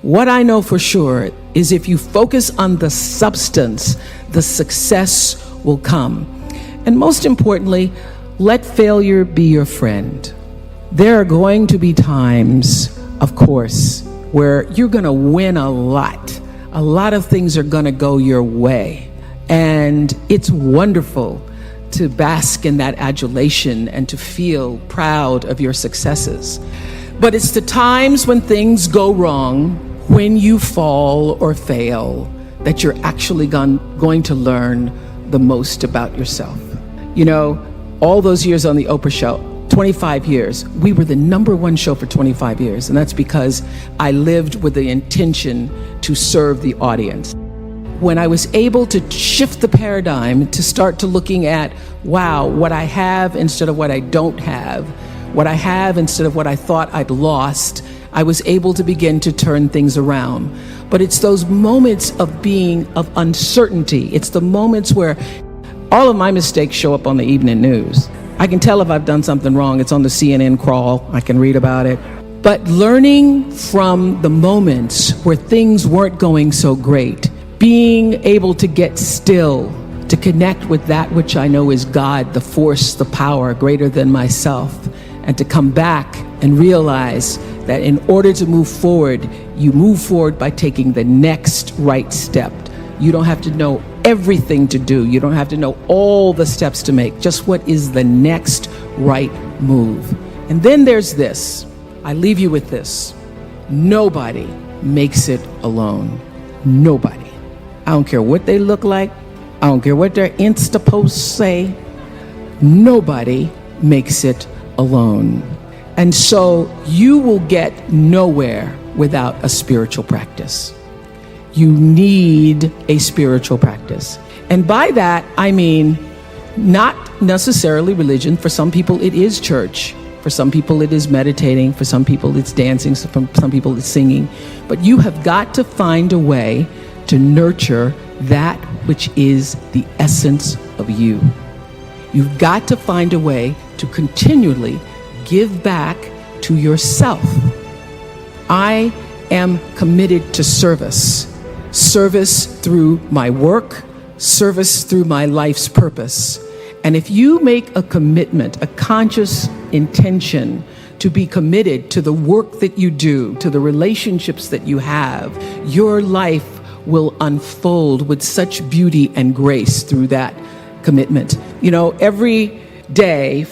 What I know for sure is if you focus on the substance, the success will come. And most importantly, let failure be your friend. There are going to be times, of course, where you're going to win a lot. A lot of things are going to go your way. And it's wonderful to bask in that adulation and to feel proud of your successes. But it's the times when things go wrong, when you fall or fail, that you're actually going to learn the most about yourself. You know, all those years on the Oprah show, 25 years, we were the #1 show for 25 years. And that's because I lived with the intention to serve the audience. When I was able to shift the paradigm to start to looking at, wow, what I have instead of what I don't have, what I have instead of what I thought I'd lost, I was able to begin to turn things around. But it's those moments of uncertainty. It's the moments where all of my mistakes show up on the evening news. I can tell if I've done something wrong. It's on the CNN crawl. I can read about it. But learning from the moments where things weren't going so great, being able to get still, to connect with that which I know is God, the force, the power greater than myself, and to come back and realize that in order to move forward, you move forward by taking the next right step. You don't have to know everything to do. You don't have to know all the steps to make. Just what is the next right move. And then there's this. I leave you with this. Nobody makes it alone. Nobody. I don't care what they look like. I don't care what their Insta posts say. Nobody makes it alone. And so you will get nowhere without a spiritual practice. You need a spiritual practice. And by that, I mean not necessarily religion. For some people, it is church. For some people, it is meditating. For some people, it's dancing. For some people, it's singing. But you have got to find a way to nurture that which is the essence of you. You've got to find a way to continually give back to yourself. I am committed to service. Service through my work, service through my life's purpose. And if you make a commitment, a conscious intention to be committed to the work that you do, to the relationships that you have, your life will unfold with such beauty and grace through that commitment. You know, every day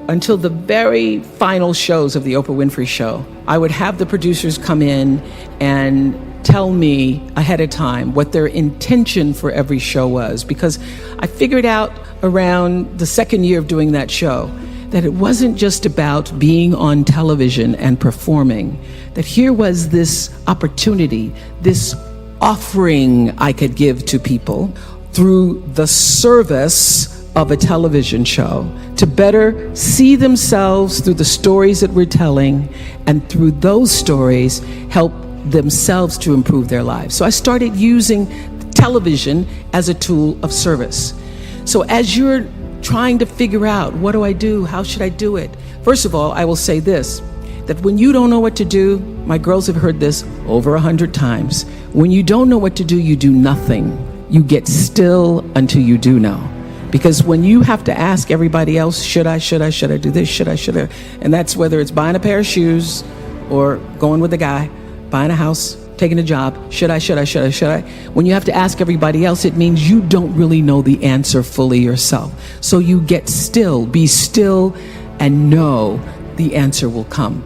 until the very final shows of the Oprah Winfrey show, I would have the producers come in and tell me ahead of time what their intention for every show was, because I figured out around the second year of doing that show that it wasn't just about being on television and performing, that here was this opportunity, this offering I could give to people through the service of a television show to better see themselves through the stories that we're telling, and through those stories help themselves to improve their lives. So I started using television as a tool of service. So as you're trying to figure out, what do I do? How should I do it? First of all, I will say this, that when you don't know what to do, my girls have heard this over 100 times. When you don't know what to do, you do nothing. You get still until you do know. Because when you have to ask everybody else, should I do this, should I? And that's whether it's buying a pair of shoes or going with a guy, buying a house, taking a job, should I? When you have to ask everybody else, it means you don't really know the answer fully yourself. So you get still, be still, and know the answer will come.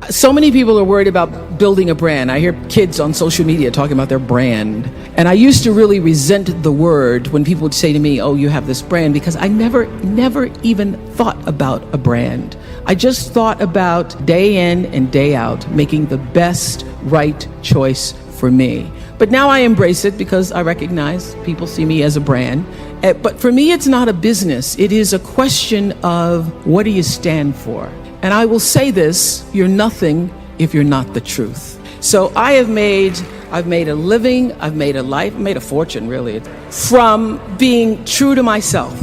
So many people are worried about building a brand. I hear kids on social media talking about their brand. And I used to really resent the word when people would say to me, oh, you have this brand, because I never even thought about a brand. I just thought about day in and day out, making the best right choice for me. But now I embrace it because I recognize people see me as a brand. But for me, it's not a business. It is a question of, what do you stand for? And I will say this, you're nothing if you're not the truth. So I've made a living, I've made a life, made a fortune really, from being true to myself.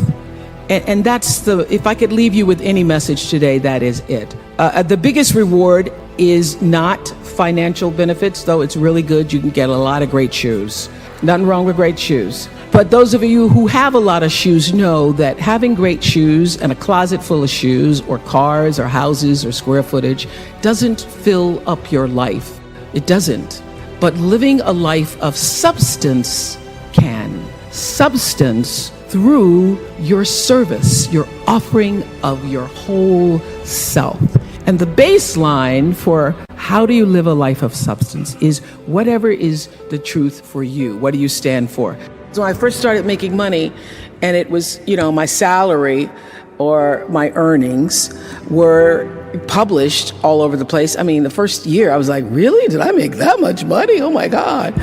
And that's if I could leave you with any message today, that is it. The biggest reward is not financial benefits, though it's really good. You can get a lot of great shoes. Nothing wrong with great shoes. But those of you who have a lot of shoes know that having great shoes and a closet full of shoes or cars or houses or square footage doesn't fill up your life. It doesn't. But living a life of substance can. Substance through your service, your offering of your whole self. And the baseline for how do you live a life of substance is whatever is the truth for you. What do you stand for? So when I first started making money, and it was, my salary or my earnings were published all over the place. I mean, the first year I was like, really? Did I make that much money? Oh my God.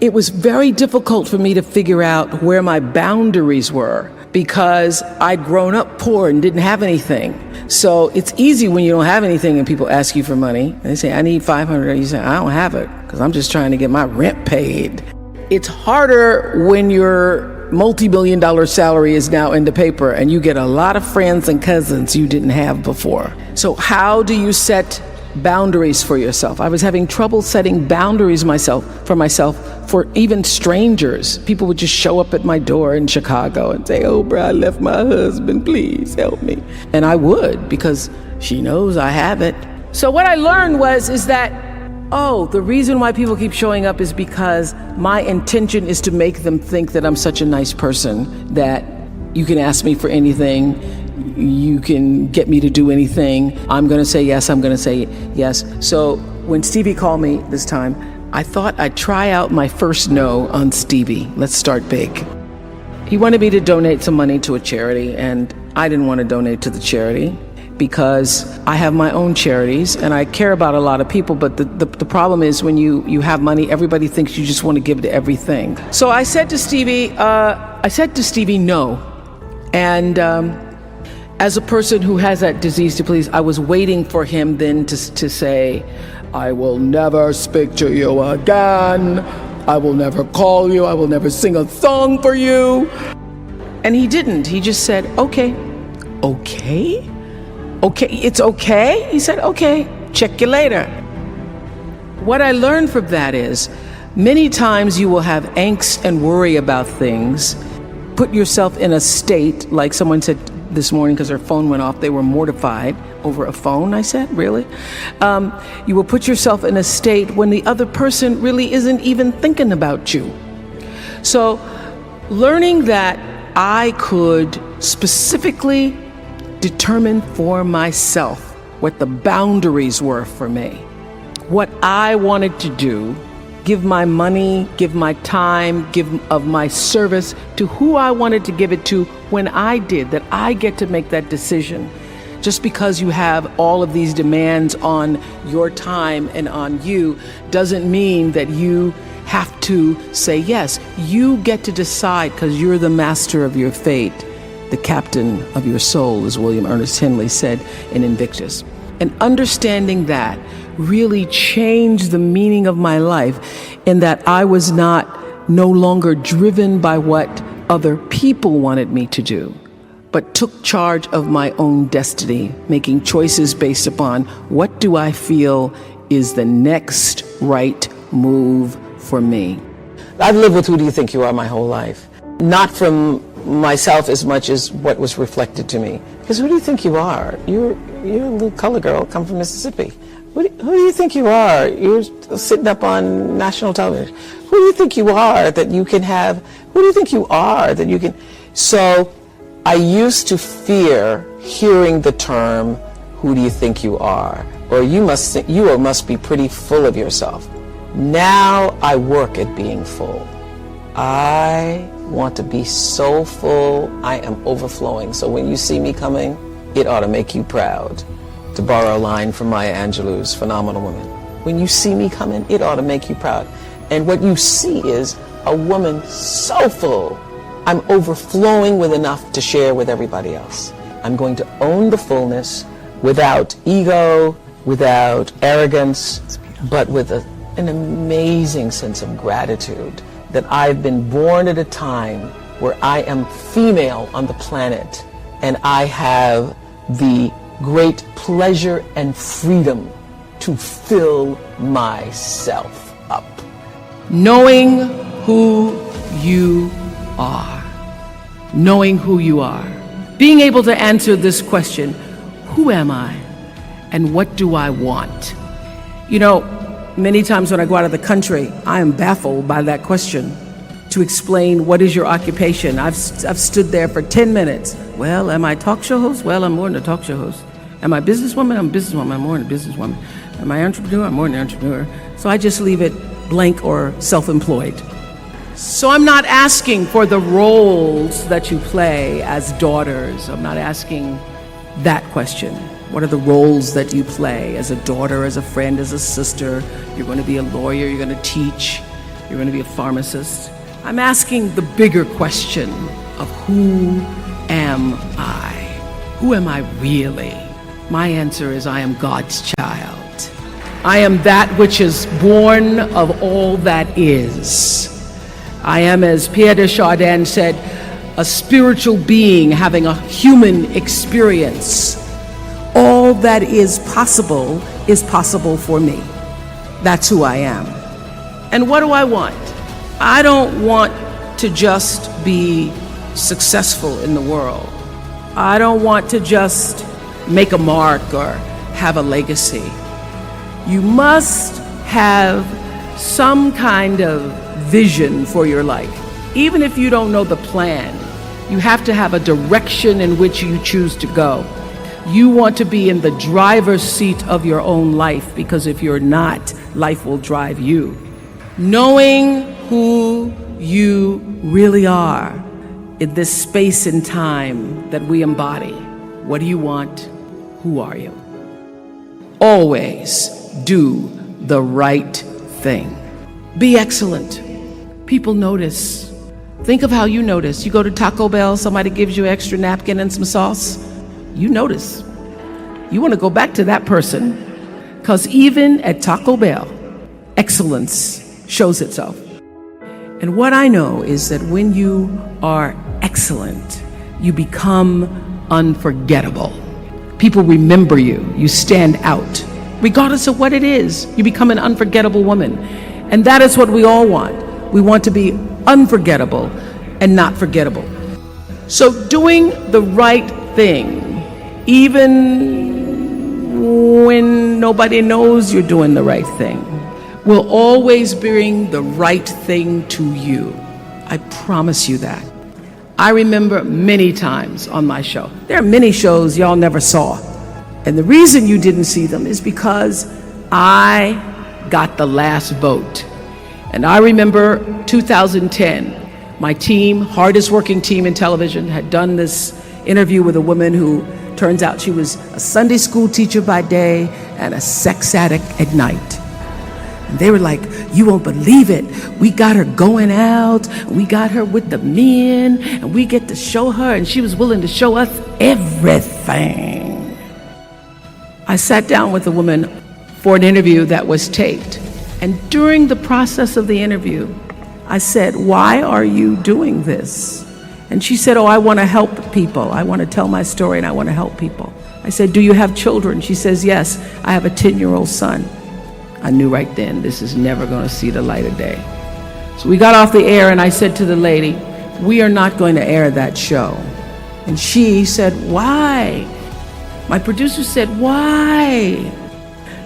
It was very difficult for me to figure out where my boundaries were because I'd grown up poor and didn't have anything. So it's easy when you don't have anything and people ask you for money. And they say, I need $500. You say, I don't have it because I'm just trying to get my rent paid. It's harder when your multi-million-dollar salary is now in the paper and you get a lot of friends and cousins you didn't have before. So how do you set boundaries for yourself? I was having trouble setting boundaries for myself for even strangers. People would just show up at my door in Chicago and say, Oprah, I left my husband, please help me. And I would, because she knows I have it. So what I learned is that the reason why people keep showing up is because my intention is to make them think that I'm such a nice person that you can ask me for anything, you can get me to do anything. I'm going to say yes, I'm going to say yes. So when Stevie called me this time, I thought I'd try out my first no on Stevie. Let's start big. He wanted me to donate some money to a charity, and I didn't want to donate to the charity because I have my own charities and I care about a lot of people, but the problem is when you have money, everybody thinks you just want to give to everything. So I said to Stevie no. And as a person who has that disease to please, I was waiting for him then to say, I will never speak to you again. I will never call you. I will never sing a song for you. And he didn't. He just said, okay. Okay? Okay, it's okay? He said, okay, check you later. What I learned from that is many times you will have angst and worry about things. Put yourself in a state, like someone said this morning because their phone went off, they were mortified over a phone. I said, really? You will put yourself in a state when the other person really isn't even thinking about you. So learning that I could specifically determine for myself what the boundaries were for me, what I wanted to do, give my money, give my time, give of my service to who I wanted to give it to when I did, that I get to make that decision. Just because you have all of these demands on your time and on you doesn't mean that you have to say yes. You get to decide because you're the master of your fate. The captain of your soul, as William Ernest Henley said in Invictus. And understanding that really changed the meaning of my life in that I was no longer driven by what other people wanted me to do, but took charge of my own destiny, making choices based upon what do I feel is the next right move for me. I've lived with who do you think you are my whole life. Not from myself as much as what was reflected to me. Because who do you think you are? You're a little color girl, come from Mississippi. Who do you think you are? You're sitting up on national television. Who do you think you are that you can have? Who do you think you are that you can? So I used to fear hearing the term, who do you think you are? Or you must be pretty full of yourself. Now I work at being full. I want to be so full, I am overflowing. So when you see me coming, it ought to make you proud. To borrow a line from Maya Angelou's Phenomenal Woman. When you see me coming, it ought to make you proud. And what you see is a woman so full, I'm overflowing with enough to share with everybody else. I'm going to own the fullness without ego, without arrogance, but with an amazing sense of gratitude that I've been born at a time where I am female on the planet and I have the great pleasure and freedom to fill myself up. Knowing who you are. Knowing who you are. Being able to answer this question, who am I and what do I want? You know, many times when I go out of the country, I am baffled by that question. To explain what is your occupation. I've stood there for 10 minutes. Well, am I a talk show host? Well, I'm more than a talk show host. Am I a businesswoman? I'm a businesswoman. I'm more than a businesswoman. Am I an entrepreneur? I'm more than an entrepreneur. So I just leave it blank or self-employed. So I'm not asking for the roles that you play as daughters. I'm not asking that question. What are the roles that you play as a daughter, as a friend, as a sister? You're going to be a lawyer, you're going to teach, you're going to be a pharmacist. I'm asking the bigger question of who am I? Who am I really? My answer is I am God's child. I am that which is born of all that is. I am, as Pierre de Chardin said, a spiritual being having a human experience. All that is possible for me. That's who I am. And what do I want? I don't want to just be successful in the world. I don't want to just make a mark or have a legacy. You must have some kind of vision for your life. Even if you don't know the plan, you have to have a direction in which you choose to go. You want to be in the driver's seat of your own life, because if you're not, life will drive you. Knowing who you really are in this space and time that we embody. What do you want? Who are you? Always do the right thing. Be excellent. People notice. Think of how you notice. You go to Taco Bell, somebody gives you an extra napkin and some sauce. You notice. You want to go back to that person, because even at Taco Bell, excellence shows itself. And what I know is that when you are excellent, you become unforgettable. People remember you. You stand out. Regardless of what it is, you become an unforgettable woman. And that is what we all want. We want to be unforgettable and not forgettable. So doing the right thing, even when nobody knows you're doing the right thing, will always bring the right thing to you. I promise you that. I remember many times on my show. There are many shows y'all never saw. And the reason you didn't see them is because I got the last vote. And I remember 2010, my team, hardest working team in television, had done this interview with a woman who turns out she was a Sunday school teacher by day and a sex addict at night. And they were like, you won't believe it. We got her going out, we got her with the men, and we get to show her, and she was willing to show us everything. I sat down with the woman for an interview that was taped. And during the process of the interview, I said, why are you doing this? And she said, oh, I want to help people. I want to tell my story and I want to help people. I said, do you have children? She says, yes, I have a 10-year-old son. I knew right then, this is never going to see the light of day. So we got off the air and I said to the lady, we are not going to air that show. And she said, why? My producer said, why?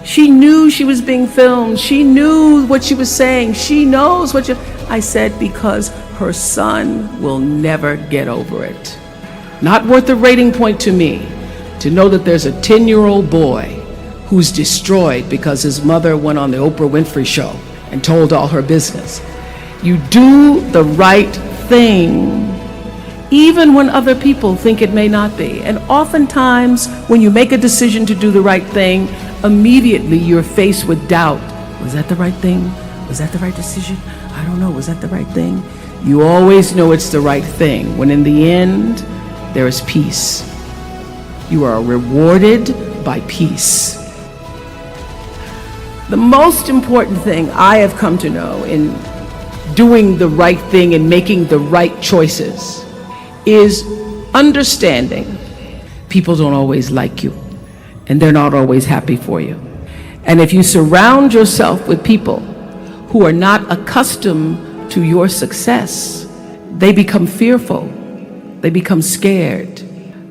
She knew she was being filmed. She knew what she was saying. She knows what you... I said, because her son will never get over it. Not worth a rating point to me to know that there's a 10-year-old boy who's destroyed because his mother went on the Oprah Winfrey show and told all her business. You do the right thing even when other people think it may not be. And oftentimes, when you make a decision to do the right thing, immediately you're faced with doubt. Was that the right thing? Was that the right decision? I don't know. Was that the right thing? You always know it's the right thing, when in the end, there is peace. You are rewarded by peace. The most important thing I have come to know in doing the right thing and making the right choices is understanding people don't always like you and they're not always happy for you. And if you surround yourself with people who are not accustomed to your success, they become fearful. They become scared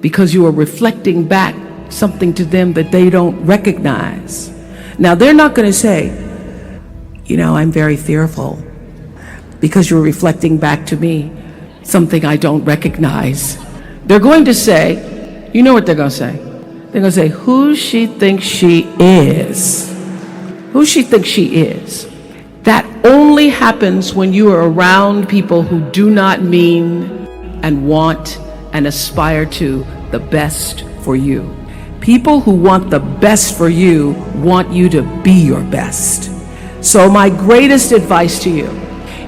because you are reflecting back something to them that they don't recognize. Now, they're not going to say, I'm very fearful because you're reflecting back to me something I don't recognize. They're going to say, you know what they're going to say? They're going to say, who she thinks she is. Who she thinks she is. That only happens when you are around people who do not mean and want and aspire to the best for you. People who want the best for you want you to be your best. So my greatest advice to you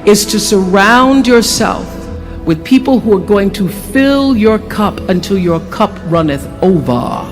is to surround yourself with people who are going to fill your cup until your cup runneth over.